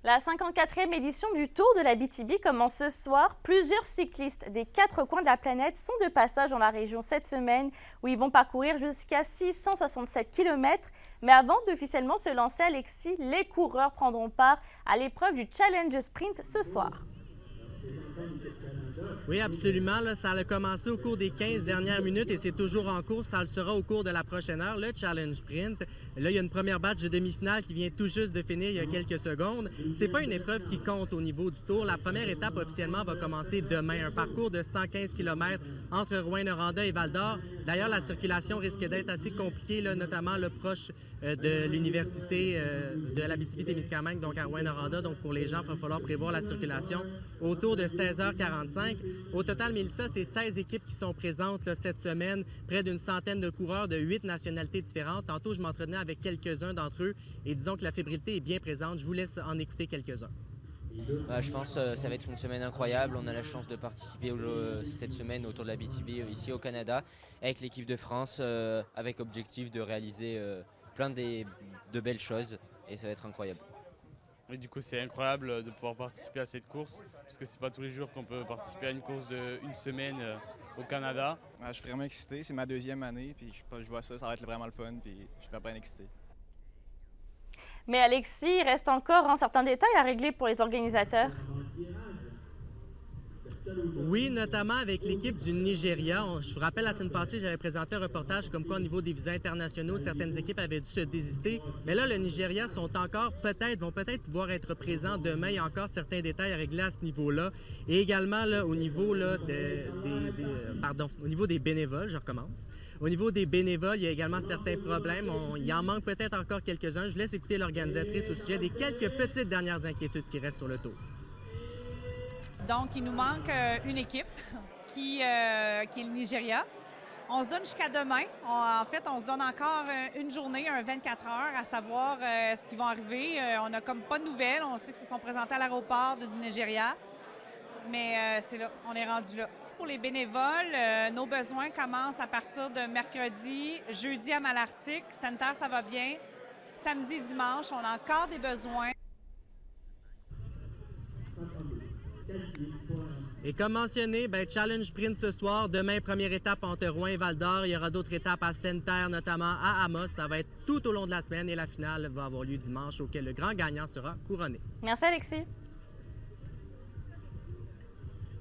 La 54e édition du Tour de l'Abitibi commence ce soir. Plusieurs cyclistes des 4 coins de la planète sont de passage dans la région cette semaine où ils vont parcourir jusqu'à 667 km. Mais avant d'officiellement se lancer, Alexis, les coureurs prendront part à l'épreuve du Challenge Sprint ce soir. Oui, absolument. Là, ça a commencé au cours des 15 dernières minutes et c'est toujours en cours. Ça le sera au cours de la prochaine heure, le Challenge Sprint. Là, il y a une première batch de demi-finale qui vient tout juste de finir il y a quelques secondes. C'est pas une épreuve qui compte au niveau du Tour. La première étape officiellement va commencer demain. Un parcours de 115 km entre Rouyn-Noranda et Val-d'Or. D'ailleurs, la circulation risque d'être assez compliquée, là, notamment là, proche de l'université de l'Abitibi-Témiscamingue, donc à Rouyn-Noranda. Donc pour les gens, il va falloir prévoir la circulation autour de 16h45. Au total, Mélissa, c'est 16 équipes qui sont présentes là, cette semaine, près d'une centaine de coureurs de 8 nationalités différentes. Tantôt, je m'entretenais avec quelques-uns d'entre eux et disons que la fébrilité est bien présente. Je vous laisse en écouter quelques-uns. Je pense que ça va être une semaine incroyable. On a la chance de participer cette semaine au Tour de l'Abitibi ici au Canada avec l'équipe de France, avec objectif de réaliser plein de belles choses et ça va être incroyable. Et du coup, c'est incroyable de pouvoir participer à cette course parce que c'est pas tous les jours qu'on peut participer à une course d'une semaine au Canada. Je suis vraiment excité, c'est ma deuxième année, puis je vois ça va être vraiment le fun, puis je suis bien excité. Mais Alexis, il reste encore certains détails à régler pour les organisateurs. Oui, notamment avec l'équipe du Nigeria. Je vous rappelle, la semaine passée, j'avais présenté un reportage comme quoi au niveau des visas internationaux, certaines équipes avaient dû se désister. Mais là, le Nigeria vont peut-être pouvoir être présents demain. Il y a encore certains détails à régler à ce niveau-là. Et également, là, au niveau des bénévoles, je recommence. Au niveau des bénévoles, il y a également certains problèmes. Il en manque peut-être encore quelques-uns. Je laisse écouter l'organisatrice au sujet des quelques petites dernières inquiétudes qui restent sur le tour. Donc, il nous manque une équipe qui est le Nigeria. On se donne jusqu'à demain. On se donne encore une journée, un 24 heures, à savoir ce qui va arriver. On n'a comme pas de nouvelles. On sait qu'ils se sont présentés à l'aéroport du Nigeria. Mais c'est là, on est rendu là. Pour les bénévoles, nos besoins commencent à partir de mercredi, jeudi à Malartic. Sanitaire, ça va bien. Samedi, dimanche, on a encore des besoins. Et comme mentionné, Challenge Sprint ce soir. Demain, première étape entre Rouyn et Val-d'Or. Il y aura d'autres étapes à Sainte-Terre, notamment à Amos. Ça va être tout au long de la semaine et la finale va avoir lieu dimanche auquel le grand gagnant sera couronné. Merci Alexis.